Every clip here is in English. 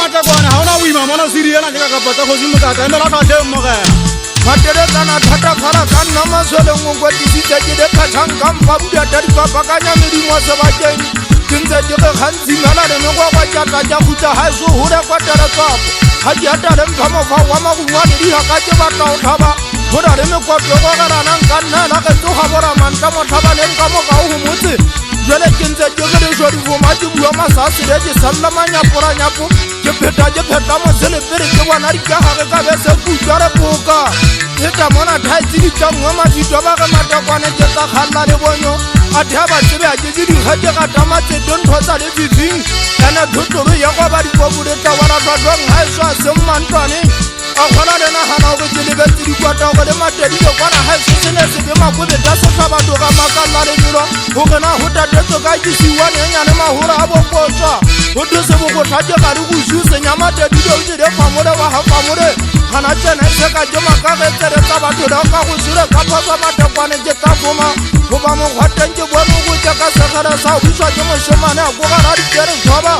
Matekoane ha ona wima mona siriela Likakapa tsa Khosi Mokata ene la ka hle mmogela Materekana thata fara ka nna masole ngwe disitse ke de khathang ba buda tadi ba bakanya medimo se ba teng tintse ke ge khantsi mala le ngwa kwa tjata ja khutla ha so hura kwa tara tsapo ha di ata le mphamo fa wa magungwa le di haka ke ba tla o thaba hora le me kwa tlo ga rana nka nna la ke tso ga bora manta mo thaba le nka mo ga o motse jole ke ntse ke ge le jodi vo ma di bua masasi le di salla manya pora nyapo ke pheta mo zele pere ke bona di ka ga ka be se kutjara poka eta mona thaitsi di tsamwa ma di toba ga Matekoane ke tsa khalla le bonyo a thaba tsebe a ke di hate ga tama tse don thosa le fifing kana thotoro ya kwa ba di bobule ta wala twadong ha swa semmantwane a khola le na hana go tsele be tsi di kwata go le matedi go kwana ha se sene se be makobe da se tla ba do ga makalla le dilo go gena go tatetso ka ke siwa ne nyane mahora a bopotswa go do se bo go thaje ga re go shuse nyama tedi do di le famore wa ha famore kana tsena se ka joma ka ge tsere tsa batho da ka go sire ka phatsa Matekoane ke ta boma go ba mo khwateng ke bona go tja ka segara sa go tswa ke mo shomane a go ga ra di tsere thoba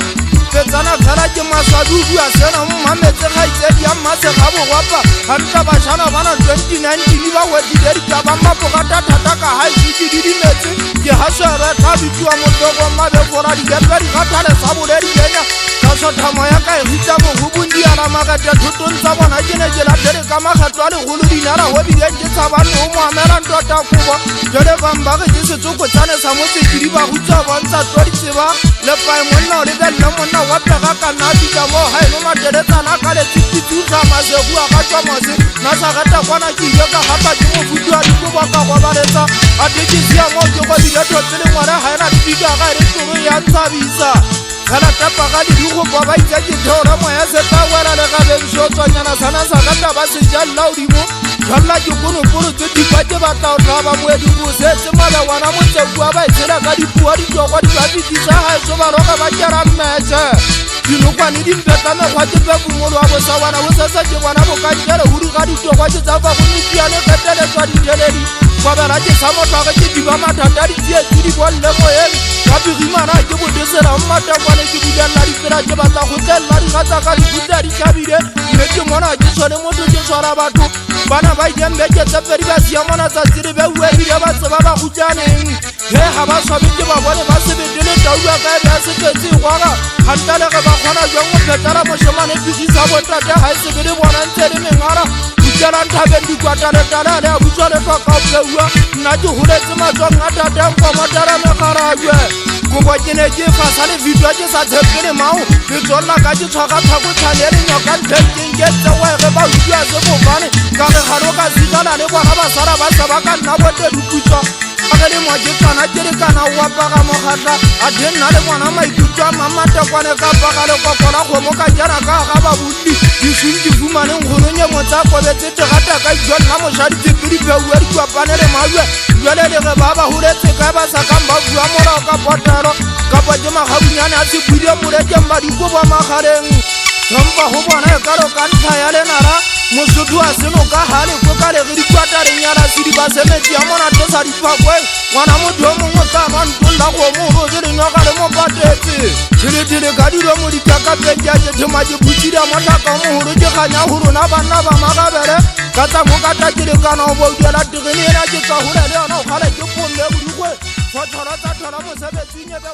petsana fela ke masadudu a sena mmametse ga itse di amma se ga bo gwapa ga nta ba shana bana 2019 ba wedi di ka ba mapo ga thata ka ha itse di dimetse ke ha sera ka bitwa mo togo mabe fora di ga di ga thale sa bo le di kenya ka sotha moya ka e hitsa mo go bundi ala magata thutong tsa bona ke ne ke la tere ka magatwa le go di nara ho bi ke tsa ba no mo amela ntota kubo jole ba mba ke se tsoko tsane sa mo tse ba go tsa bontsha tori tseba le pa monna le ga le monna wa pega ka na di ka mo ha no matere tsana ka le tshitsi tsa ma se bua ka tswa mo se na sa gata kwana ke ye ka hapa ke mo futwa di go ba ka go ba letsa a ke sia mo ke go di le tsele ngwana ha ena di ka ga re tsoro ya ntsabisa kala tapa ga di go ba ba itse ke thora mo ya se ta wala le ga le so tsanyana sana sa gata ba se jalla o di mo kala ke kono poro tse di ba ke ba tla o ba mo di go se se mala wana mo tse bua ba tsela ka di bua di go di ba di sa ha so ba roga ba kera mmeche dino kwa ni di mpeta me kwa ke be bumolo wa bosa wana wo se se ke bona bo ka kere huri ga di to kwa ke tsa ba go ni piane ka tele tswa di teledi kwa ba ra ke sa mo twa ke di ba mathata di tie di bolle mo eng ka birimana ke bo desera Matekoane ke bulela di tsela ke ba tla go tsela di ga tsa ka di butla di tshabile mme ke mona ke tsone mo ke tswara batho bana ba idembe ke tsepedi ba sia mona tsa tsire be uwe di ba tseba ba go tsaneng he ha ba swabe ke ba bone ba se bedele taua ka ya se tse gwaga hantale ga ba khona jwa mo phetara mo shomane pizisa bo tate ha se bede bona ntse le mengara utsela nthabe di kwatare tala le a butswale twa ka peua nna ke huletse matswa ngata tang kwa motara me garajwe go bo ke ne ke fa sa le video ke sa tshepele mau ke tsolla ka ke tshwaga thako tshale le nyoka nteng ke tsa wa ge ba utswa se bobane ka re garo ka sitana le bona ba sara ba sa ba ka nna bote dikutwa a le mo ke kana ke re kana wa pa ga Mokata a denna le bona maikutwa Matekoane ka pa ga le kokola go mo ka jara ka ga ba budi di sunti fumane ngono nye mo tsa go betse tegata ka jonna mo shadi tse pedi pe wa di kwa panele mawe jwale le ge ba ba huletse ka ba sa ka mba bua mora ka potero ka pa je magabunyane a se buile mo le ke mba di go ba magareng rompa ho bona e ka ro ka ntha ya le nara mosudu a seno ka hale go ka le re di kwata re nyala se di ba se metsi a mona to sa di phakwe ngwana motho mo mo ka man tolla go mo ro re nyoka le mo patetse tile ka di ro mo di ka ka penja je thoma je butira mo ta ka mo ro je khanya ho rona bana ba magabere ka tsa Mokata ke le kana o bo dela tigene na ke tsa hore le ona o khala ke ponne budugwe fa thora tsa thora mo sebetsi nye be